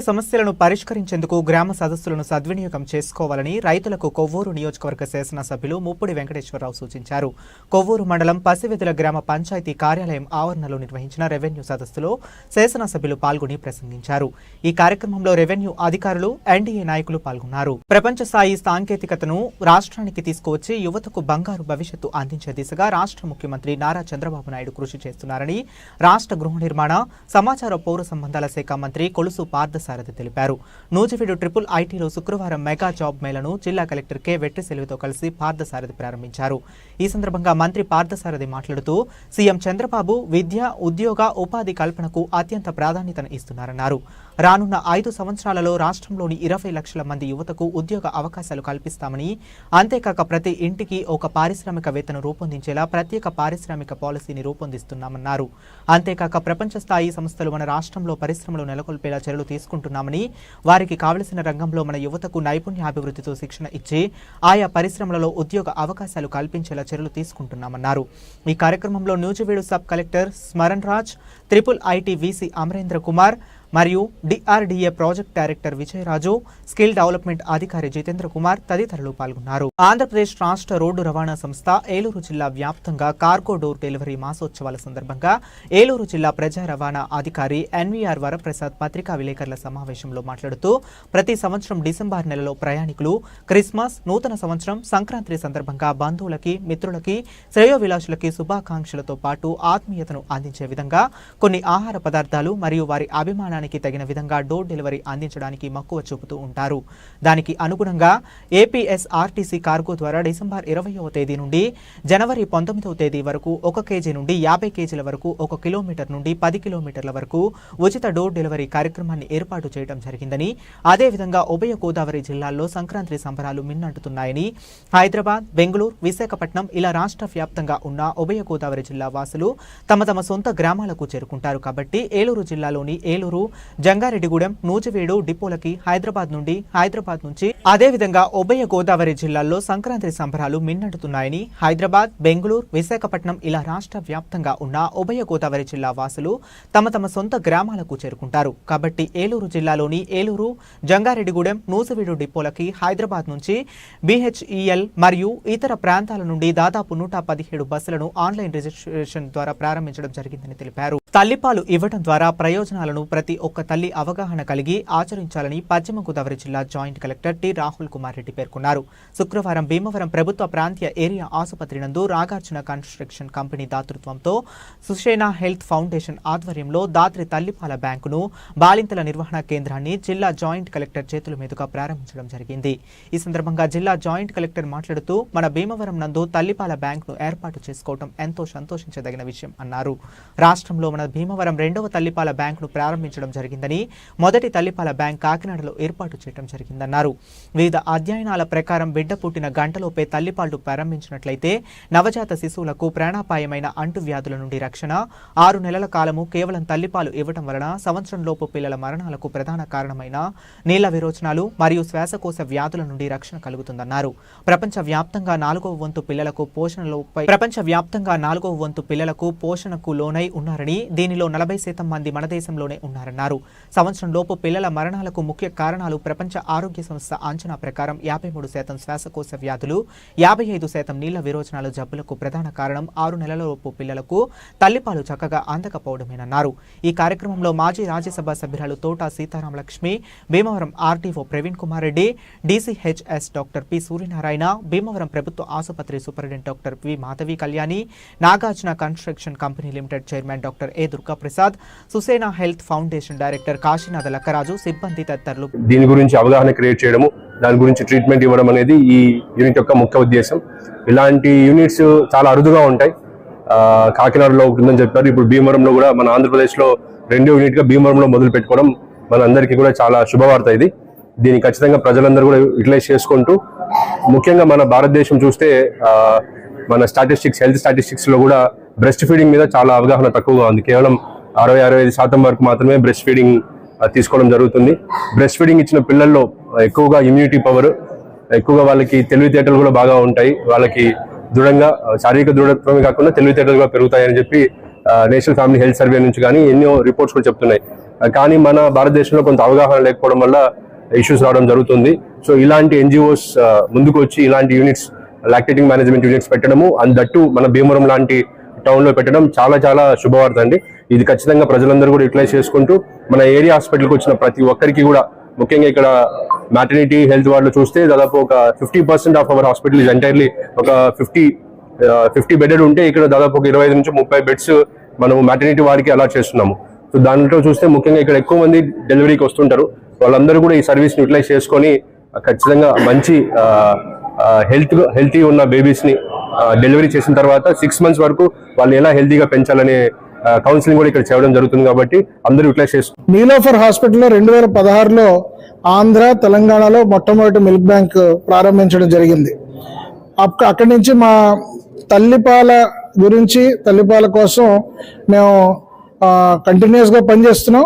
సమస్యలను పరిష్కరించేందుకు గ్రామ సదస్సులను సద్వినియోగం చేసుకోవాలని రైతులకు కొవ్వూరు నియోజకవర్గ శాసనసభ్యులు ముప్పుడి వెంకటేశ్వరరావు సూచించారు. కొవ్వూరు మండలం పసివెదుల గ్రామ పంచాయతీ కార్యాలయం ఆవరణలో నిర్వహించిన రెవెన్యూ సదస్సులో శాసనసభ్యులు పాల్గొని ప్రసంగించారు. ఈ కార్యక్రమంలో రెవెన్యూ అధికారులు, ఎన్డీఏ నాయకులు పాల్గొన్నారు. ప్రపంచ స్థాయి సాంకేతికతను రాష్ట్రానికి తీసుకువచ్చి యువతకు బంగారు భవిష్యత్తు అందించే దిశగా రాష్ట్ర ముఖ్యమంత్రి నారా చంద్రబాబు నాయుడు కృషి చేస్తున్నారని రాష్ట్ర గృహ నిర్మాణ, సమాచార పౌర సంబంధాల శాఖ మంత్రి కొలుసు పార్థసారథి తెలిపారు. నూజివీడు ట్రిపుల్ ఐటీలో శుక్రవారం మెగా జాబ్ మేళను జిల్లా కలెక్టర్ కె వెట్రిసెల్వితో కలిసి పార్థసారథి ప్రారంభించారు. ఈ సందర్భంగా మంత్రి పార్థసారథి మాట్లాడుతూ సీఎం చంద్రబాబు విద్య, ఉద్యోగ, ఉపాధి కల్పనకు అత్యంత ప్రాధాన్యతను ఇస్తున్నారన్నారు. రానున్న 5 సంవత్సరాలలో రాష్ట్రంలోని 20 లక్షల మంది యువతకు ఉద్యోగ అవకాశాలు కల్పిస్తామని, అంతేకాక ప్రతి ఇంటికి ఒక పారిశ్రామికవేత్తను రూపొందించేలా ప్రత్యేక పారిశ్రామిక పాలసీని రూపొందిస్తున్నామన్నారు. అంతేకాక ప్రపంచ స్థాయి సంస్థలు మన రాష్ట్రంలో పరిశ్రమలు నెలకొల్పేలా చర్యలు తీసుకుంటున్నామని, వారికి కావలసిన రంగంలో మన యువతకు నైపుణ్యాభివృద్ధితో శిక్షణ ఇచ్చి ఆయా పరిశ్రమలలో ఉద్యోగ అవకాశాలు కల్పించేలా చర్యలు తీసుకుంటున్నామన్నారు. ఈ కార్యక్రమంలో Nuzvid sub collector Smaran Raj, triple IT VC Amarendra Kumar మరియు DRDA project director Vijayaraju, skill development అధికారి జితేంద్ర కుమార్ తదితరులు పాల్గొన్నారు. ఆంధ్రప్రదేశ్ రాష్ట్ర రోడ్డు రవాణా సంస్థ ఏలూరు జిల్లా వ్యాప్తంగా కార్గో డోర్ డెలివరీ మాసోత్సవాల సందర్భంగా ఏలూరు జిల్లా ప్రజా రవాణా అధికారి ఎన్వీఆర్ వరప్రసాద్ పత్రికా విలేకరుల సమావేశంలో మాట్లాడుతూ ప్రతి సంవత్సరం డిసెంబర్ నెలలో ప్రయాణికులు క్రిస్మస్, నూతన సంవత్సరం, సంక్రాంతి సందర్భంగా బంధువులకి, మిత్రులకి, శ్రేయోభిలాషులకి శుభాకాంక్షలతో పాటు ఆత్మీయతను అందించే విధంగా కొన్ని ఆహార పదార్థాలు మరియు వారి అభిమానాన్ని తగిన విధంగా డోర్ డెలివరీ అందించడానికి మక్కువ చూపుతూ ఉంటారు. దానికి అనుగుణంగా ఏపీఎస్ఆర్టీసీ కార్గో ద్వారా డిసెంబర్ 20వ తేదీ నుండి జనవరి 19వ తేదీ వరకు 1 కేజీ నుండి 50 కేజీల వరకు, 1 కిలోమీటర్ నుండి 10 కిలోమీటర్ల వరకు ఉచిత డోర్ డెలివరీ కార్యక్రమాన్ని ఏర్పాటు చేయడం జరిగిందని, అదేవిధంగా ఉభయ గోదావరి జిల్లాల్లో సంక్రాంతి సంబరాలు మిన్నంటున్నాయని, హైదరాబాద్, బెంగళూరు, విశాఖపట్నం ఇలా రాష్ట్ర వ్యాప్తంగా ఉన్న ఉభయ గోదావరి జిల్లా వాసులు తమ తమ సొంత గ్రామాలకు చేరుకుంటారు. కాబట్టి ఏలూరు జిల్లాలోని ఏలూరు, జంగారెడ్డిగూడెం, నూజివీడు డిపోలకి హైదరాబాద్ నుంచి అదేవిధంగా ఉభయ గోదావరి జిల్లాల్లో సంక్రాంతి సంబరాలు మిన్నంటున్నాయని, హైదరాబాద్, బెంగళూరు, విశాఖపట్నం ఇలా రాష్ట్ర వ్యాప్తంగా ఉన్న ఉభయ గోదావరి జిల్లా వాసులు తమ తమ సొంత గ్రామాలకు చేరుకుంటారు. కాబట్టి ఏలూరు జిల్లాలోని ఏలూరు, జంగారెడ్డిగూడెం, నూజివీడు డిపోలకి హైదరాబాద్ నుంచి BHEL మరియు ఇతర ప్రాంతాల నుండి దాదాపు 117 బస్సులను ఆన్లైన్ రిజిస్ట్రేషన్ ద్వారా ప్రారంభించడం జరిగిందని తెలిపారు. తల్లిపాలు ఇవ్వడం ద్వారా ప్రయోజనాలను ప్రతి ఒక్క తల్లి అవగాహన కలిగి ఆచరించాలని పశ్చిమ గోదావరి జిల్లా joint collector T Rahul Kumar Reddy పేర్కొన్నారు. శుక్రవారం భీమవరం ప్రభుత్వ ప్రాంతీయ ఏరియా ఆసుపత్రి నందు నాగార్జున కన్స్ట్రక్షన్ కంపెనీ దాతృత్వంతో సుషేనా హెల్త్ ఫౌండేషన్ ఆధ్వర్యంలో దాత్రి తల్లిపాల బ్యాంకును, బాలింతల నిర్వహణ కేంద్రాన్ని జిల్లా జాయింట్ కలెక్టర్ చేతుల మీదుగా ప్రారంభించడం జరిగింది. ఈ సందర్భంగా జిల్లా జాయింట్ కలెక్టర్ మాట్లాడుతూ మన భీమవరం నందు తల్లిపాల బ్యాంకును ఏర్పాటు చేసుకోవడం ఎంతో సంతోషించదగిన విషయం అన్నారు. రాష్ట్రంలో మన భీమవరం 2వ తల్లిపాల బ్యాంకును ప్రారంభించడం జరిగిందని, మొదటి తల్లిపాల బ్యాంక్ కాకినాడలో ఏర్పాటు చేయడం జరిగిందన్నారు. వివిధ అధ్యయనాల ప్రకారం బిడ్డ పుట్టిన గంటలోపే తల్లిపాలు ప్రారంభించినట్లయితే నవజాత శిశువులకు ప్రాణాపాయమైన అంటువ్యాధుల నుండి రక్షణ, 6 నెలల కాలము కేవలం తల్లిపాలు ఇవ్వటం వలన సంవత్సరంలోపు పిల్లల మరణాలకు ప్రధాన కారణమైన నీళ్ల విరోచనాలు మరియు శ్వాసకోశ వ్యాధుల నుండి రక్షణ కలుగుతుందన్నారు. ప్రపంచవ్యాప్తంగా 4వ వంతు పిల్లలకు పోషణకు లోనై ఉన్నారని, దీనిలో 40% మంది మన దేశంలోనే ఉన్నారన్నారు. సంవత్సరంలోపు పిల్లల మరణాలకు ముఖ్య కారణాలు ప్రపంచ ఆరోగ్య సంస్థ అంచనా ప్రకారం 53% శ్వాసకోశ వ్యాధులు, 55% నీళ్ల విరోచనాలు జబ్బులకు ప్రధాన కారణం 6 నెలలలోపు పిల్లలకు తల్లిపాలు చక్కగా అందకపోవడమేనన్నారు. ఈ కార్యక్రమంలో మాజీ రాజ్యసభ సభ్యురాలు Thota Seetharamalakshmi, Bhimavaram RTO Praveen Kumar Reddy, DCHS doctor P Suryanarayana, Bhimavaram ప్రభుత్వ ఆసుపత్రి superintendent doctor V Madhavi Kalyani, Nagarjuna construction company limited chairman doctor A Durgaprasad, Susena health foundation director Kashinatha Lakkaraju, సిబ్బంది తదితరులు దీని గురించి అవగాహన క్రియేట్ చేయడము, దాని గురించి ట్రీట్మెంట్ ఇవ్వడం అనేది ఈ యూనిట్ యొక్క ముఖ్య ఉద్దేశం. ఇలాంటి యూనిట్స్ చాలా అరుదుగా ఉంటాయి. కాకినాడలో ఉందని చెప్పారు. ఇప్పుడు భీమవరంలో కూడా, మన ఆంధ్రప్రదేశ్లో 2వ యూనిట్గా భీమవరంలో మొదలు పెట్టుకోవడం మన అందరికీ కూడా చాలా శుభవార్త. దీన్ని ఖచ్చితంగా ప్రజలందరూ కూడా యూటిలైజ్ చేసుకుంటూ, ముఖ్యంగా మన భారతదేశం చూస్తే మన హెల్త్ స్టాటిస్టిక్స్ లో కూడా బ్రెస్ట్ ఫీడింగ్ మీద చాలా అవగాహన తక్కువగా ఉంది. కేవలం 60-65% వరకు మాత్రమే బ్రెస్ట్ ఫీడింగ్ తీసుకోవడం జరుగుతుంది. బ్రెస్ట్ ఫీడింగ్ ఇచ్చిన పిల్లల్లో ఎక్కువగా ఇమ్యూనిటీ పవర్, ఎక్కువగా వాళ్ళకి తెలివితేటలు కూడా బాగా ఉంటాయి. వాళ్ళకి దృఢంగా శారీరక దృఢత్వమే కాకుండా తెలివితేటలు కూడా పెరుగుతాయని చెప్పి నేషనల్ ఫ్యామిలీ హెల్త్ సర్వే నుంచి కానీ ఎన్నో రిపోర్ట్స్ కూడా చెప్తున్నాయి. కానీ మన భారతదేశంలో కొంత అవగాహన లేకపోవడం వల్ల ఇష్యూస్ రావడం జరుగుతుంది. సో ఇలాంటి ఎన్జిఓస్ ముందుకు వచ్చి ఇలాంటి యూనిట్స్, లాక్టేటింగ్ మేనేజ్మెంట్ యూనిట్స్ పెట్టడము, అండ్ దట్టు మన భీమవరం లాంటి టౌన్ లో పెట్టడం చాలా చాలా శుభవార్త అండి. ఇది ఖచ్చితంగా ప్రజలందరూ కూడా యూటిలైజ్ చేసుకుంటూ మన ఏరియా హాస్పిటల్కి వచ్చిన ప్రతి ఒక్కరికి కూడా, ముఖ్యంగా ఇక్కడ మ్యాటర్నిటీ హెల్త్ వార్డులో చూస్తే దాదాపు ఒక 50% of our hospital is entirely ఒక 50 బెడెడ్ ఉంటే ఇక్కడ దాదాపు ఒక 25 నుంచి 30 బెడ్స్ మనము మ్యాటర్నిటీ వారికి అలాట్ చేస్తున్నాము. సో దాంట్లో చూస్తే ముఖ్యంగా ఇక్కడ ఎక్కువ మంది డెలివరీకి వస్తుంటారు. వాళ్ళందరూ కూడా ఈ సర్వీస్ ని యూటిలైజ్ చేసుకొని ఖచ్చితంగా మంచి హెల్తీ ఉన్న బేబీస్ ని డెలివరీ చేసిన తర్వాత 6 months వరకు వాళ్ళు ఎలా హెల్తీగా పెంచాలనే కౌన్సిలింగ్ కూడా ఇక్కడ చేయడం జరుగుతుంది. కాబట్టి అందరూ యూటిలైజ్ చేస్తారు. నీలోఫర్ హాస్పిటల్లో 2016లో ఆంధ్ర, తెలంగాణలో మొట్టమొదటి మిల్క్ బ్యాంక్ ప్రారంభించడం జరిగింది. అక్కడి నుంచి మా తల్లిపాల గురించి, తల్లిపాల కోసం మేము కంటిన్యూస్గా పనిచేస్తున్నాం.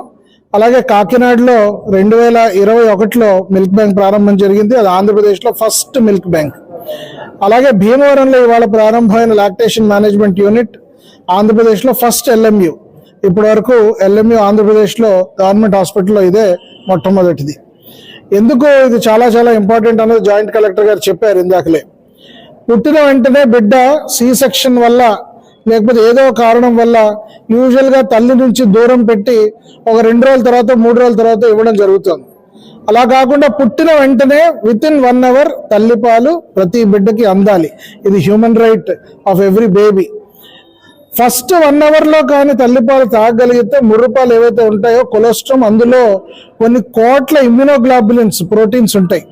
అలాగే కాకినాడలో 2021లో మిల్క్ బ్యాంక్ ప్రారంభం జరిగింది. అది ఆంధ్రప్రదేశ్లో ఫస్ట్ మిల్క్ బ్యాంక్. అలాగే భీమవరంలో ఇవాళ ప్రారంభమైన లాక్టేషన్ మేనేజ్మెంట్ యూనిట్ ఆంధ్రప్రదేశ్లో ఫస్ట్ LMU. ఇప్పటి వరకు LMU ఆంధ్రప్రదేశ్లో గవర్నమెంట్ హాస్పిటల్లో ఇదే మొట్టమొదటిది. ఎందుకు ఇది చాలా చాలా ఇంపార్టెంట్ అనేది జాయింట్ కలెక్టర్ గారు చెప్పారు ఇందాకలే. పుట్టిన వెంటనే బిడ్డ C-సెక్షన్ వల్ల లేకపోతే ఏదో కారణం వల్ల యూజువల్గా తల్లి నుంచి దూరం పెట్టి ఒక 2 రోజుల తర్వాత 3 రోజుల తర్వాత ఇవ్వడం జరుగుతుంది. అలా కాకుండా పుట్టిన వెంటనే వితిన్ 1 hour తల్లిపాలు ప్రతి బిడ్డకి అందాలి. ఇది human right of every baby. First 1 hourలో కానీ తల్లిపాలు తాగగలిగితే ముర్రుపాలు ఏవైతే ఉంటాయో కొలెస్ట్రాల్, అందులో కొన్ని కోట్ల ఇమ్యునోగ్లోబులిన్స్, ప్రోటీన్స్ ఉంటాయి.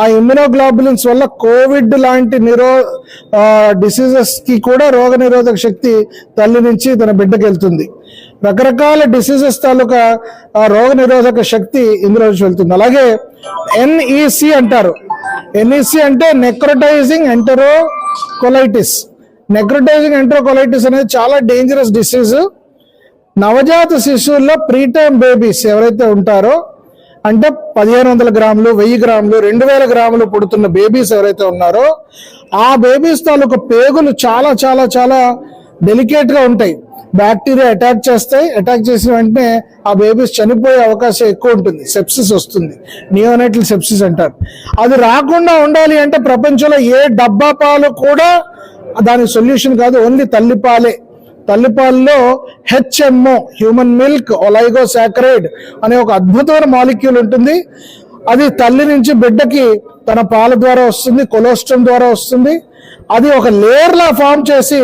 ఆ ఇమ్యునోగ్లోబులిన్స్ వల్ల కోవిడ్ లాంటి డిసీజెస్ కి కూడా రోగ నిరోధక శక్తి తల్లి నుంచి తన బిడ్డకి వెళ్తుంది. రకరకాల డిసీజెస్ తాలూకా రోగ నిరోధక శక్తి ఇందులో నుంచి వెళ్తుంది. అలాగే NEC అంటారు. NEC అంటే నెక్రోటైజింగ్ ఎంటెరోకొలైటిస్. నెక్రోటైజింగ్ ఎంటెరోకొలైటిస్ అనేది చాలా డేంజరస్ డిసీజ్. నవజాత శిశువుల్లో ప్రీటర్మ్ బేబీస్ ఎవరైతే ఉంటారో, అంటే 1500 గ్రాములు, 1000 గ్రాములు, 2000 గ్రాములు పుడుతున్న బేబీస్ ఎవరైతే ఉన్నారో ఆ బేబీస్ తాలూకు పేగులు చాలా చాలా చాలా డెలికేట్ గా ఉంటాయి. బ్యాక్టీరియా అటాక్ చేస్తాయి. అటాక్ చేసిన వెంటనే ఆ బేబీస్ చనిపోయే అవకాశం ఎక్కువ ఉంటుంది. సెప్సిస్ వస్తుంది, నియోనేటల్ సెప్సిస్ అంటారు. అది రాకుండా ఉండాలి అంటే ప్రపంచంలో ఏ డబ్బా పాలు కూడా దానికి సొల్యూషన్ కాదు, ఓన్లీ తల్లిపాలే. తల్లిపాలలో HMO, హ్యూమన్ మిల్క్ ఒలైగోసాకరైడ్ అనే ఒక అద్భుతమైన మాలిక్యూల్ ఉంటుంది. అది తల్లి నుంచి బిడ్డకి తన పాల ద్వారా వస్తుంది, కొలెస్ట్రాల్ ద్వారా వస్తుంది. అది ఒక లేయర్ లా ఫామ్ చేసి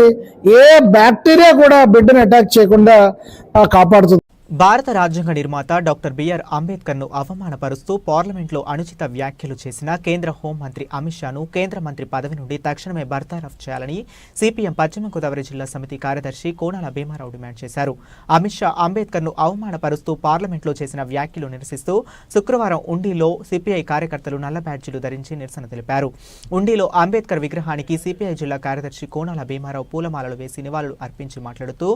ఏ బ్యాక్టీరియా కూడా బిడ్డను అటాక్ చేయకుండా కాపాడుతుంది. భారత రాజ్యాంగ నిర్మాత డాక్టర్ బిఆర్ అంబేద్కర్ను అవమానపరుస్తూ పార్లమెంట్లో అనుచిత వ్యాఖ్యలు చేసిన కేంద్ర హోంమంత్రి అమిత్ షాను కేంద్ర మంత్రి పదవి నుండి తక్షణమే బర్తరఫ్ చేయాలని సిపిఎం పశ్చిమ గోదావరి జిల్లా సమితి కార్యదర్శి కోనాల భీమారావు డిమాండ్ చేశారు. అమిత్ షా అంబేద్కర్ను అవమానపరుస్తూ పార్లమెంట్లో చేసిన వ్యాఖ్యలు నిరసిస్తూ శుక్రవారం ఉండిలో సిపిఐ కార్యకర్తలు నల్ల బ్యాడ్జీలు ధరించి నిరసన తెలిపారు. ఉండిలో అంబేద్కర్ విగ్రహానికి సిపిఐ జిల్లా కార్యదర్శి కోనాల భీమారావు పూలమాలలు వేసి నివాళులు అర్పించి మాట్లాడుతూ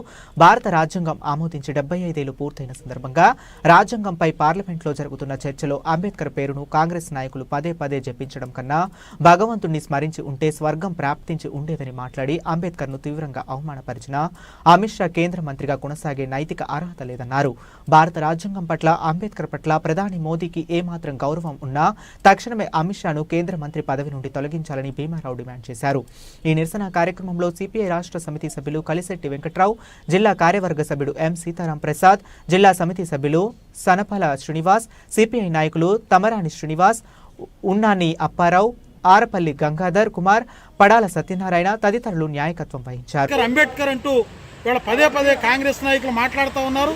భారత రాజ్యాంగం ఆమోదించి 75 ఏళ్లు పూర్తయిన సందర్భంగా రాజ్యాంగంపై పార్లమెంట్లో జరుగుతున్న చర్చలో అంబేద్కర్ పేరును కాంగ్రెస్ నాయకులు పదే పదే జపించడం కన్నా భగవంతుణ్ణి స్మరించి ఉంటే స్వర్గం ప్రాప్తించి ఉండేదని మాట్లాడి అంబేద్కర్ను తీవ్రంగా అవమానపరిచిన అమిత్ షా కేంద్ర మంత్రిగా కొనసాగే నైతిక అర్హత లేదన్నారు. భారత రాజ్యాంగం పట్ల, అంబేద్కర్ పట్ల ప్రధాని మోదీకి ఏమాత్రం గౌరవం ఉన్నా తక్షణమే అమిత్ షాను కేంద్ర మంత్రి పదవి నుండి తొలగించాలని భీమారావు డిమాండ్ చేశారు. ఈ నిరసన కార్యక్రమంలో సిపిఐ రాష్ట్ర సమితి సభ్యులు కలిశెట్టి వెంకట్రావు, జిల్లా కార్యవర్గ సభ్యుడు ఎం సీతారాం ప్రసాద్, జిల్లా సమితి సభ్యులు సనపల శ్రీనివాస్, సిపిఐ నాయకులు తమరాని శ్రీనివాస్, ఉన్నాని అప్పారావు, ఆరపల్లి గంగాధర్ కుమార్, పడాల సత్యనారాయణ తదితరులు నాయకత్వం వహించారు. అంబేద్కర్ అంటూ ఇవాళ పదే పదే కాంగ్రెస్ నాయకులు మాట్లాడుతూ ఉన్నారు.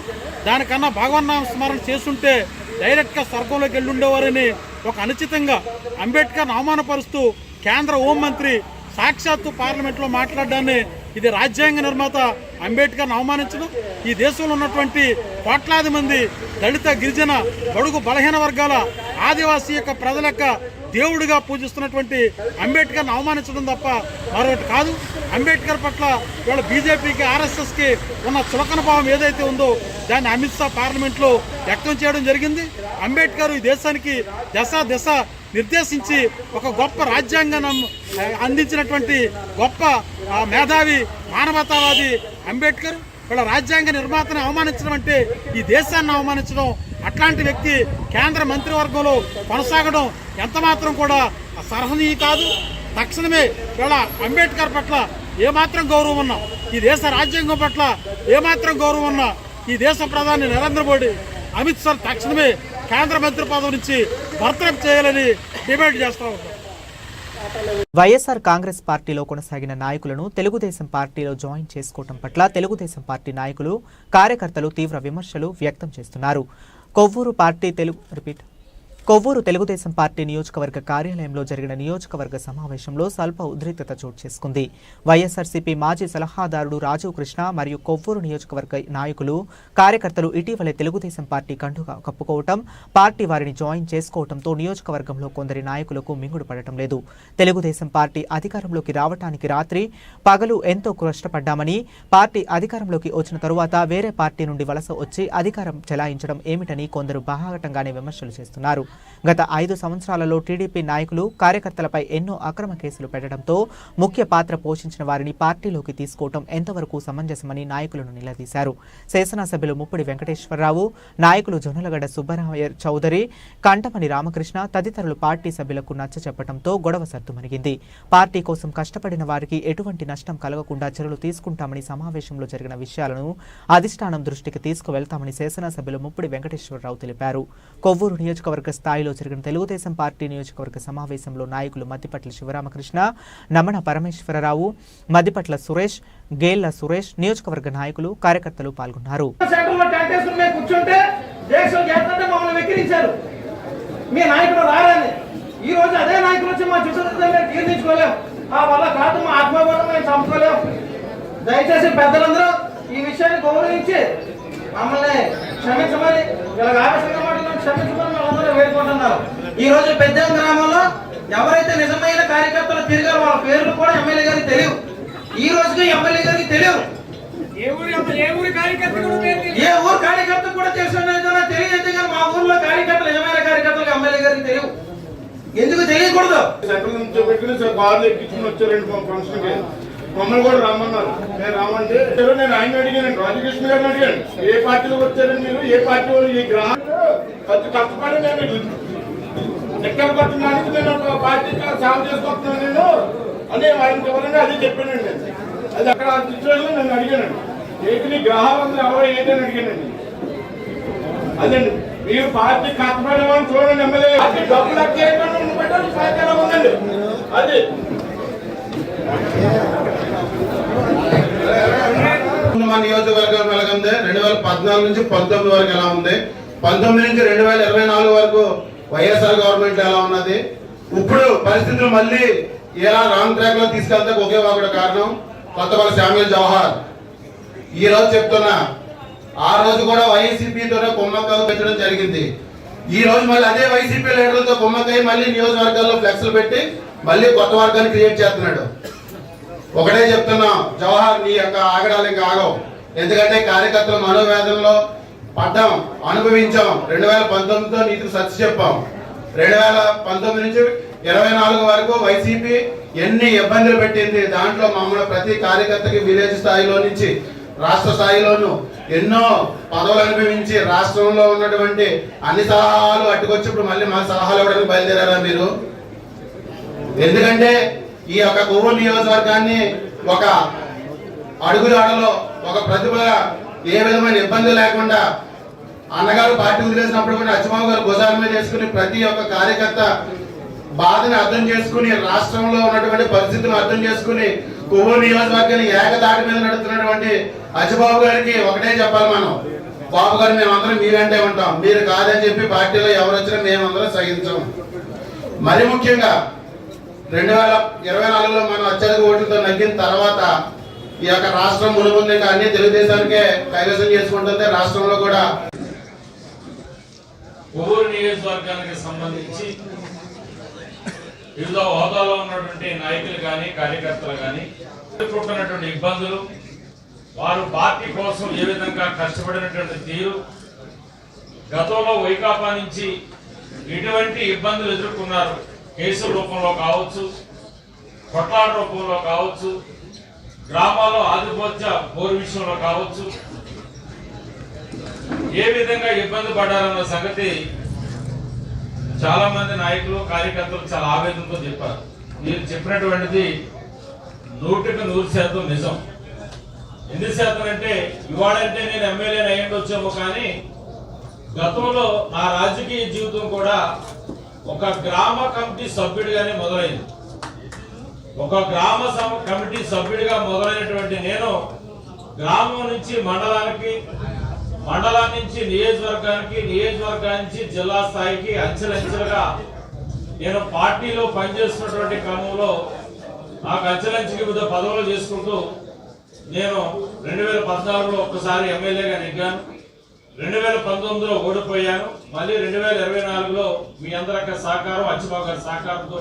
దానికన్నా భగవన్నామ స్మరణ చేస్తుంటే డైరెక్ట్గా స్వర్గంలోకి వెళ్ళుండేవారని ఒక అనుచితంగా అంబేద్కర్ను అవమానపరుస్తూ కేంద్ర హోంమంత్రి సాక్షాత్తు పార్లమెంట్లో మాట్లాడడాన్ని, ఇది రాజ్యాంగ నిర్మాత అంబేద్కర్ను అవమానించడం, ఈ దేశంలో ఉన్నటువంటి కోట్లాది మంది దళిత, గిరిజన, బడుగు, బలహీన వర్గాల, ఆదివాసీ యొక్క ప్రజల యొక్క దేవుడిగా పూజిస్తున్నటువంటి అంబేద్కర్ను అవమానించడం తప్ప మరొకటి కాదు. అంబేద్కర్ పట్ల ఇవాళ బీజేపీకి, ఆర్ఎస్ఎస్కి ఉన్న చులకన భావం ఏదైతే ఉందో దాన్ని అమిత్ షా పార్లమెంట్లో వ్యక్తం చేయడం జరిగింది. అంబేద్కర్ ఈ దేశానికి దశ నిర్దేశించి ఒక గొప్ప రాజ్యాంగాన్ని అందించినటువంటి గొప్ప మేధావి, మానవతావాది అంబేద్కర్. వీళ్ళ రాజ్యాంగ నిర్మాతను అవమానించడం అంటే ఈ దేశాన్ని అవమానించడం. అట్లాంటి వ్యక్తి కేంద్ర మంత్రివర్గంలో కొనసాగడం ఎంత మాత్రం కూడా సహనీయ కాదు. తక్షణమే వీళ్ళ అంబేద్కర్ పట్ల ఏమాత్రం గౌరవం ఉన్నా, ఈ దేశ రాజ్యాంగం పట్ల ఏమాత్రం గౌరవం ఉన్నా ఈ దేశ ప్రధాని నరేంద్ర మోడీ, అమిత్ షా తక్షణమే కేంద్ర మంత్రి పదవి నుంచి బర్తరఫ్ చేయాలని డిమాండ్ చేస్తూ ఉంటాం. వైఎస్ఆర్ కాంగ్రెస్ పార్టీలో కొనసాగిన నాయకులను తెలుగుదేశం పార్టీలో జాయిన్ చేసుకోవడం పట్ల తెలుగుదేశం పార్టీ నాయకులు, కార్యకర్తలు తీవ్ర విమర్శలు వ్యక్తం చేస్తున్నారు. కొవ్వూరు తెలుగుదేశం పార్టీ నియోజకవర్గ కార్యాలయంలో జరిగిన నియోజకవర్గ సమావేశంలో స్వల్ప ఉద్రిక్తత చోటు చేసుకుంది. వైఎస్ఆర్సీపీ మాజీ సలహాదారుడు రాజీవ్ కృష్ణ మరియు కొవ్వూరు నియోజకవర్గ నాయకులు, కార్యకర్తలు ఇటీవలే తెలుగుదేశం పార్టీ కండుగా కప్పుకోవటం, పార్టీ వారిని జాయిన్ చేసుకోవడంతో నియోజకవర్గంలో కొందరి నాయకులకు మింగుడు పడటం లేదు. తెలుగుదేశం పార్టీ అధికారంలోకి రావటానికి రాత్రి పగలు ఎంతో కష్టపడ్డామని, పార్టీ అధికారంలోకి వచ్చిన తరువాత వేరే పార్టీ నుండి వలస వచ్చి అధికారం చెలాయించడం ఏమిటని కొందరు బాహాటంగానే విమర్శలు చేస్తున్నారు. గత 5 సంవత్సరాలలో టీడీపీ నాయకులు, కార్యకర్తలపై ఎన్నో అక్రమ కేసులు పెట్టడంతో ముఖ్య పాత్ర పోషించిన వారిని పార్టీలోకి తీసుకోవటం ఎంతవరకు సమంజసమని నాయకులను నిలదీశారు. శాసనసభ్యులు ముప్పిడి వెంకటేశ్వరరావు, నాయకులు జొన్నలగడ్డ సుబ్బరామయ్య చౌదరి, కంటమని రామకృష్ణ తదితరులు పార్టీ సభ్యులకు నచ్చచెప్పడంతో గొడవ సర్దుమణిగింది. పార్టీ కోసం కష్టపడిన వారికి ఎటువంటి నష్టం కలగకుండా చర్యలు తీసుకుంటామని సమావేశంలో జరిగిన విషయాలను అధిష్టానం దృష్టికి తీసుకువెళ్తామని శాసనసభ్యులు ముప్పిడి వెంకటేశ్వరరావు తెలిపారు. కొవ్వూరు నియోజకవర్గ స్థాయిలో జరిగిన తెలుగుదేశం పార్టీ నియోజకవర్గ సమావేశంలో నాయకులు మద్దిపట్ల శివరామకృష్ణ, నమన పరమేశ్వరరావు, మద్దిపట్ల సురేష్, గేళ్ల సురేష్, నియోజకవర్గ నాయకులు, కార్యకర్తలు పాల్గొన్నారు. దయచేసి పెద్దలందరూ ఈ విషయాన్ని గౌరవించి మమ్మల్ని క్షమించమని, ఆవేశంగా మాట్లాడి క్షమించమని వాళ్ళందరూ వేడుకుంటున్నారు. ఈ రోజు పెద్ద గ్రామంలో ఎవరైతే నిజమైన కార్యకర్తలు తిరిగారో వాళ్ళ పేర్లు కూడా ఎమ్మెల్యే గారికి తెలియవు. ఈ రోజుకి ఎమ్మెల్యే గారికి తెలియవు. ఏ ఊరు కార్యకర్త కూడా తెలియదు. కానీ మా ఊర్లో కార్యకర్తలు, నిజమైన కార్యకర్తలకు ఎమ్మెల్యే గారికి తెలియవు. ఎందుకు తెలియకూడదు? సెంట్రల్ నుంచి పెట్టుకుని కార్లు ఎక్కించుకుని వచ్చారండి ఫంక్షన్కి. మమ్మల్ని కూడా రమ్మన్నారు. నేను రామంటే నేను ఆయన అడిగాను, రాజకృష్ణ గారిని అడిగాను, ఏ పార్టీలోకి వచ్చారని మీరు, ఏ పార్టీ వాళ్ళు ఈ గ్రామం కష్టపడి నేను ఎక్కడ పట్టడానికి నేను ఒక పార్టీ సేవ చేసుకొస్తున్నాను నేను అని ఆయన వివరంగా అది చెప్పానండి. అది అక్కడ ఆ సిచ్యువేషన్ నేను అడిగానండి. ఏంటి నీ గ్రహాలందరూ ఎవరో ఏంటని అడిగానండి. అదండి మీరు పార్టీ కష్టపడేవాళ్ళని చూడండి. ఎమ్మెల్యే డబ్బులు పెట్టాలి సహకారం ఉందండి. అది మా నియోజకవర్గం ఎలాగుంది, 2014 నుంచి 19 వరకు ఎలా ఉంది, 19 నుంచి 2024 వరకు వైఎస్ఆర్ గవర్నమెంట్ ఎలా ఉన్నది, ఇప్పుడు పరిస్థితులు మళ్ళీ ఎలా రాంగ్ ట్రాక్ లో తీసుకెళ్తే ఒకే ఒకటి కారణం కొత్తపల్లి శామ్యూల్ జవహర్. ఈ రోజు చెప్తున్నా, ఆ రోజు కూడా వైసీపీతోనే కుమ్మక్కలు పెట్టడం జరిగింది. ఈ రోజు మళ్ళీ అదే వైసీపీ లీడర్లతో కుమ్మక్కై మళ్ళీ నియోజకవర్గాల్లో ఫ్లెక్స్లు పెట్టి మళ్ళీ కొత్త వర్గాన్ని క్రియేట్ చేస్తున్నాడు. ఒకటే చెప్తున్నాం, జవహర్ నీ యొక్క ఆగడాలు ఇంకా ఆగవు. ఎందుకంటే కార్యకర్తల మనోవేదనలో పడ్డాం, అనుభవించాం. 2019తో నీకు సత్య చెప్పాం. 2019 నుంచి 24 వరకు వైసీపీ ఎన్ని ఇబ్బందులు పెట్టింది. దాంట్లో మమ్మల్ని ప్రతి కార్యకర్తకి విలేజ్ స్థాయిలో నుంచి రాష్ట్ర స్థాయిలోనూ ఎన్నో పదవులు అనుభవించి రాష్ట్రంలో ఉన్నటువంటి అన్ని సలహాలు అట్టుకొచ్చి ఇప్పుడు మళ్ళీ మా సలహాలు ఇవ్వడానికి బయలుదేరారా మీరు? ఎందుకంటే ఈ యొక్క కొవ్వూరు నియోజకవర్గాన్ని ఒక అడుగుదాడలో ఒక ప్రతిభగా ఏ విధమైన ఇబ్బంది లేకుండా అన్నగారు పార్టీ వదిలేసినప్పుడు కూడా అచ్చమావు గారు భుజాల మీద వేసుకుని ప్రతి ఒక్క కార్యకర్త బాధని అర్థం చేసుకుని, రాష్ట్రంలో ఉన్నటువంటి పరిస్థితులను అర్థం చేసుకుని కొవ్వూరు నియోజకవర్గాన్ని ఏకదాటి మీద నడుస్తున్నటువంటి అచ్చబాబు గారికి ఒకటే చెప్పాలి మనం, బాబు గారు మేమందరం మీరంటే ఉంటాం, మీరు కాదని చెప్పి పార్టీలో ఎవరు వచ్చినా మేమందరం సహించాం. మరి ముఖ్యంగా 2024లో మనం అత్యధిక ఓట్లతో నగ్గిన తర్వాత ఈ యొక్క రాష్ట్రం మునుముందు ఇంకా అన్ని తెలుగుదేశానికే కైవసం చేసుకుంటుంది. రాష్ట్రంలో కూడా కొవ్వూరు నియోజకవర్గానికి సంబంధించి వివిధ హోదాలో ఉన్నటువంటి నాయకులు కానీ కార్యకర్తలు కానీ ఎదుర్కొంటున్నటువంటి ఇబ్బందులు, వారు పార్టీ కోసం ఏ విధంగా కష్టపడినటువంటి తీరు, గతంలో వైకాపా నుంచి ఎటువంటి ఇబ్బందులు ఎదుర్కొన్నారు, కేసుల రూపంలో కావచ్చు, కొట్లాట రూపంలో కావచ్చు, గ్రామాల్లో ఆదిపోత్య బోరు విషయంలో కావచ్చు ఏ విధంగా ఇబ్బంది పడ్డారన్న సంగతి చాలా మంది నాయకులు కార్యకర్తలు చాలా ఆవేదనతో చెప్పారు. మీరు చెప్పినటువంటిది 100% నిజం. ఎన్ని శాతం అంటే ఇవాళంటే నేను ఎమ్మెల్యేని అయ్యండి వచ్చాము, కానీ గతంలో నా రాజకీయ జీవితం కూడా ఒక గ్రామ కమిటీ సభ్యుడిగానే మొదలైంది. ఒక గ్రామ కమిటీ సభ్యుడిగా మొదలైనటువంటి నేను గ్రామం నుంచి మండలానికి, మండలం నుంచి నియోజకవర్గానికి, నియోజకవర్గానికి నుంచి జిల్లా స్థాయికి అంచెలంచెలుగా నేను పార్టీలో పనిచేస్తున్నటువంటి క్రమంలో నాకు అంచెలంచెకి వివిధ పదవులు చేసుకుంటూ నేను 2014లో ఒక్కసారి ఎమ్మెల్యేగా నెగ్గాను, 2019లో ఓడిపోయాను, మళ్ళీ 2024లో మీ అందరి సహకారం, అచ్చిబాబు గారి సహకారంతో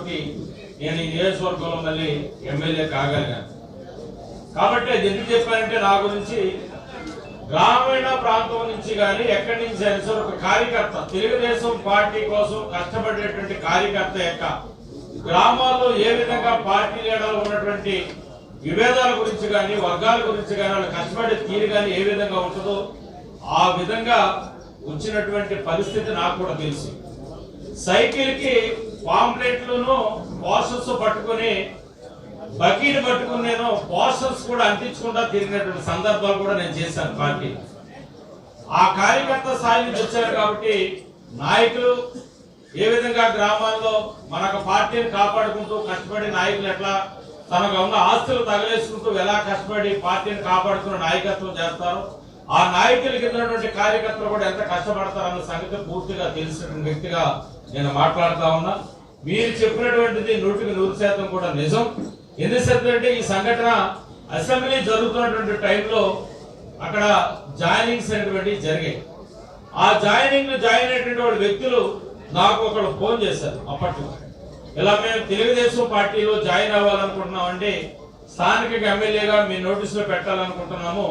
నేను ఈ నియోజకవర్గంలో మళ్ళీ ఎమ్మెల్యే కాగలిగాను. కాబట్టి అది ఎందుకు చెప్పానంటే నా గురించి గ్రామీణ ప్రాంతం నుంచి కానీ ఎక్కడి నుంచి అయినా సరే ఒక కార్యకర్త, తెలుగుదేశం పార్టీ కోసం కష్టపడేటువంటి కార్యకర్త యొక్క గ్రామాల్లో ఏ విధంగా పార్టీ లీడర్లు ఉన్నటువంటి విభేదాల గురించి కానీ వర్గాల గురించి కానీ వాళ్ళు కష్టపడే తీరు కానీ ఏ విధంగా ఉంటుందో ఆ విధంగా వచ్చినటువంటి పరిస్థితి నాకు కూడా తెలుసు. సైకిల్ కి పాంప్లెట్లను పోస్టర్స్ పట్టుకుని బకీని పట్టుకుని నేను పోస్టర్స్ కూడా అంటించకుండా తిరిగినటువంటి సందర్భాలు కూడా నేను చేశాను పార్టీ. ఆ కార్యకర్త స్థాయి నుంచి వచ్చారు కాబట్టి నాయకులు ఏ విధంగా గ్రామాల్లో మనకు పార్టీని కాపాడుకుంటూ కష్టపడి నాయకులు ఎట్లా తనకు ఉన్న ఆస్తులు తగలేసుకుంటూ ఎలా కష్టపడి పార్టీని కాపాడుకున్న నాయకత్వం చేస్తారు, ఆ నాయకులకి ఉన్నటువంటి కార్యకర్తలు కూడా ఎంత కష్టపడతారన్న సంగతి పూర్తిగా తెలిసిన వ్యక్తిగా నేను మాట్లాడుతా ఉన్నా. మీరు చెప్పినటువంటిది 100% కూడా నిజం. ఎందుకంటే ఈ సంఘటన అసెంబ్లీ జరుగుతున్నటువంటి టైంలో అక్కడ జాయినింగ్స్ అనేటువంటివి జరిగాయి. ఆ జాయిన్ అయినటువంటి వ్యక్తులు నాకు ఒకళ్ళు ఫోన్ చేశారు. అప్పట్లో ఇలా మేము తెలుగుదేశం పార్టీలో జాయిన్ అవ్వాలనుకుంటున్నామండి, స్థానిక ఎమ్మెల్యేగా మీ నోటీసులో పెట్టాలనుకుంటున్నాము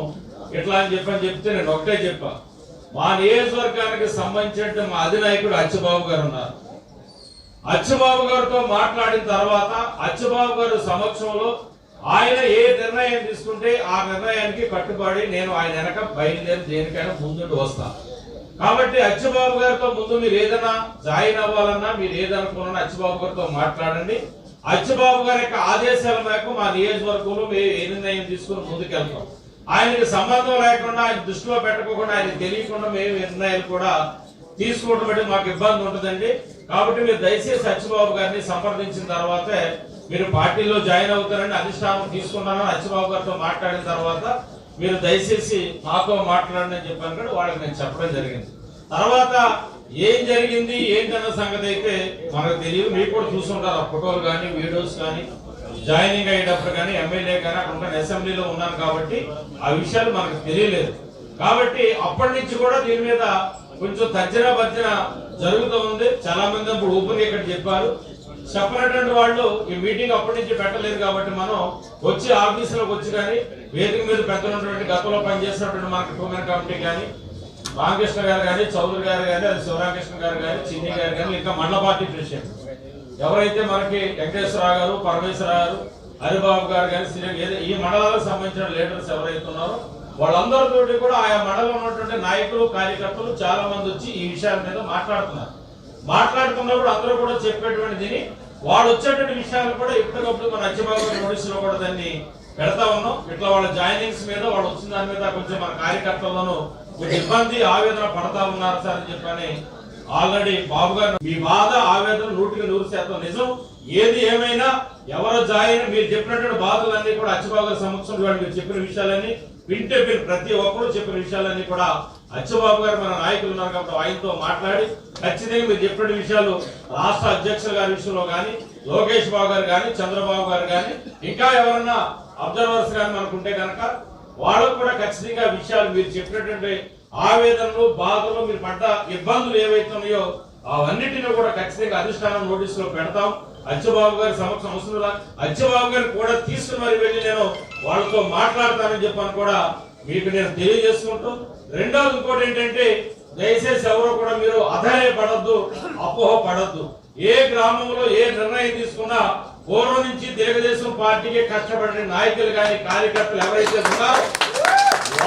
ఇట్లా అని చెప్తే నేను ఒకటే చెప్పా, మా నియోజకవర్గానికి సంబంధించిన మా అధినాయకుడు అచ్చిబాబు గారు ఉన్నారు. అచ్చిబాబు గారితో మాట్లాడిన తర్వాత అచ్చిబాబు గారి సమక్షంలో ఆయన ఏ నిర్ణయం తీసుకుంటే ఆ నిర్ణయానికి కట్టుబడి నేను ఆయన వెనక బయలుదేరి దేనికైనా ముందుకు వస్తాను. కాబట్టి అచ్చిబాబు గారితో ముందు మీరు ఏదైనా జాయిన్ అవ్వాలన్నా మీరు ఏదనుకున్నా అచ్చిబాబు గారితో మాట్లాడండి. అచ్చిబాబు గారి యొక్క ఆదేశాల మేరకు మా నియోజకవర్గంలో మేము ఏ నిర్ణయం తీసుకుని ముందుకెళ్తాం. ఆయనకి సంబంధం లేకుండా ఆయన దృష్టిలో పెట్టకుండా ఆయన తెలియకుండా మేము నిర్ణయాలు కూడా తీసుకోవడం బట్టి మాకు ఇబ్బంది ఉంటుందండి. కాబట్టి మీరు దయచేసి అచ్చిబాబు గారిని సంప్రదించిన తర్వాతే మీరు పార్టీలో జాయిన్ అవుతారని అధిష్టానం తీసుకున్నానని అచ్చిబాబు గారితో మాట్లాడిన తర్వాత మీరు దయచేసి మాతో మాట్లాడండి అని చెప్పాను కూడా వాళ్ళకి నేను చెప్పడం జరిగింది. తర్వాత ఏం జరిగింది ఏంటన్న సంగతి అయితే మనకు తెలియదు. మీరు కూడా చూసుకుంటారు ఆ ఫోటోలు కానీ వీడియోస్ కానీ, జాయినింగ్ అయ్యేటప్పుడు కానీ ఎమ్మెల్యే కానీ అక్కడ అసెంబ్లీలో ఉన్నాను కాబట్టి ఆ విషయాలు మనకు తెలియలేదు. కాబట్టి అప్పటి నుంచి కూడా దీని మీద కొంచెం తర్జన భర్జన జరుగుతూ ఉంది. చాలా మంది అప్పుడు ఓపెన్ ఇక్కడ చెప్పారు. చెప్పినటువంటి వాళ్ళు ఈ మీటింగ్ అప్పటి నుంచి పెట్టలేదు కాబట్టి మనం వచ్చి ఆఫీసులోకి వచ్చి కానీ వేదిక మీద పెద్దనటువంటి గతంలో పనిచేసినటువంటి మనకి టూమెన్ కమిటీ కానీ రామకృష్ణ గారు కానీ, చౌదరి గారు కానీ, అది శివరామకృష్ణ గారు కానీ, చిన్ని గారు కానీ, ఇంకా మండల పార్టీ ప్రెసిడెంట్ ఎవరైతే మనకి వెంకటేశ్వరరావు గారు, పరమేశ్వరరావు గారు, హరిబాబు గారు కానీ, ఈ మండలాలకు సంబంధించిన లీడర్స్ ఎవరైతే ఉన్నారో వాళ్ళందరితోటి కూడా ఆయా మండలంలో ఉన్నటువంటి నాయకులు కార్యకర్తలు చాలా మంది వచ్చి ఈ విషయాల మీద మాట్లాడుతున్నప్పుడు అందరూ కూడా చెప్పేటువంటి దీన్ని వాళ్ళు వచ్చేటువంటి విషయాలు కూడా ఎప్పటికప్పుడు మన అచ్చిబాబు నోటీసులో కూడా దాన్ని పెడతా ఉన్నాం. ఇట్లా వాళ్ళ జాయినింగ్స్ మీద వాళ్ళు వచ్చిన దాని మీద కొంచెం మన కార్యకర్తలను ఇబ్బంది ఆవేదన పడతా ఉన్నారు సార్ అని చెప్పని ఆల్రెడీ బాబు గారు మీ బాధ ఆవేదన 100% నిజం. ఏది ఏమైనా ఎవరు జాయిన్ మీరు చెప్పినటువంటి బాధలన్నీ కూడా అచ్చిబాబు గారి సమక్షంలో మీరు చెప్పిన విషయాలన్నీ వింటే మీరు ప్రతి ఒక్కరు చెప్పిన విషయాలన్నీ కూడా అచ్చిబాబు గారు మన నాయకులు ఉన్నారు కాబట్టి ఆయనతో మాట్లాడి ఖచ్చితంగా మీరు చెప్పిన విషయాలు రాష్ట్ర అధ్యక్షుల గారి విషయంలో కానీ, లోకేష్ బాబు గారు కానీ, చంద్రబాబు గారు కానీ, ఇంకా ఎవరన్నా అబ్జర్వర్స్ కానీ మనకుంటే కనుక వాళ్ళకు కూడా ఖచ్చితంగా విషయాలు మీరు చెప్పినటువంటి ఆవేదనలు, బాధలు, మీరు పడ్డ ఇబ్బందులు ఏవైతున్నాయో అవన్నిటిని కూడా ఖచ్చితంగా అధిష్టానం నోటీసులో పెడతాం. అచ్చిబాబు గారి సమక్షం అవసరం అచ్చిబాబు గారిని కూడా తీసుకుని మరి వెళ్ళి నేను వాళ్ళతో మాట్లాడతానని చెప్పని కూడా మీకు నేను తెలియజేసుకుంటూ, రెండోది ఇంకోటి ఏంటంటే దయచేసి ఎవరో కూడా మీరు అధైర్య పడద్దు, అపోహ పడద్దు. ఏ గ్రామంలో ఏ నిర్ణయం తీసుకున్నా పూర్వం నుంచి తెలుగుదేశం పార్టీకి కష్టపడిన నాయకులు కానీ కార్యకర్తలు ఎవరైతే ఉన్నారో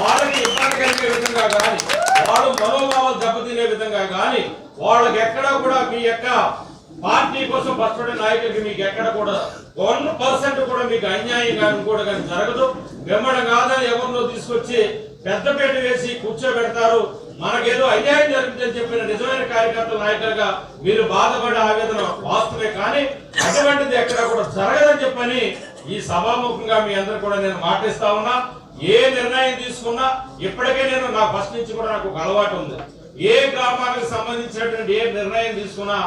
వాళ్ళకి ఇబ్బంది కలిగే విధంగా కానీ వాళ్ళు మనోభావాలు దెబ్బతినే విధంగా కానీ వాళ్ళకి ఎక్కడా కూడా మీ యొక్క పార్టీ కోసం కష్టపడే నాయకులకి మీకు ఎక్కడ కూడా 1% కూడా మీకు అన్యాయం కానీ కూడా కానీ జరగదు. వెంబడి కాదని ఎవరినో తీసుకొచ్చి పెద్దపేట వేసి కూర్చోబెడతారు. మనకేదో అన్యాయం జరుగుతుందని చెప్పిన నిజమైన కార్యకర్తల నాయకులుగా మీరు బాధపడే ఆవేదన వాస్తవే, కానీ అటువంటిది ఎక్కడ కూడా జరగదని చెప్పని ఈ సభాముఖంగా మీ అందరూ కూడా నేను మాటిస్తా ఉన్నా. ఏ నిర్ణయం తీసుకున్నా ఇప్పటికే నా ఫస్ట్ నుంచి కూడా నాకు ఒక అలవాటు ఉంది. ఏ గ్రామానికి సంబంధించినటువంటి ఏ నిర్ణయం తీసుకున్నా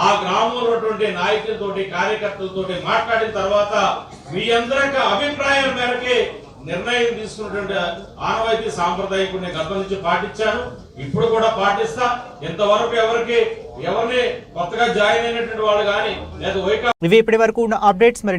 ఆ గ్రామంలో ఉన్నటువంటి నాయకులతోటి కార్యకర్తలతోటి మాట్లాడిన తర్వాత మీ అందరి అభిప్రాయం మేరకే నిర్ణయం తీసుకున్నటువంటి ఆనవాయితీ సాంప్రదాయం నేను గతం నుంచి పాటించాను, ఇప్పుడు కూడా పాటిస్తా. ఇంతవరకు ఎవరిని కొత్తగా జాయిన్ అయినటువంటి వాళ్ళు కానీ లేదా ఇవి ఇప్పటి వరకు ఉన్న అప్డేట్స్. మరి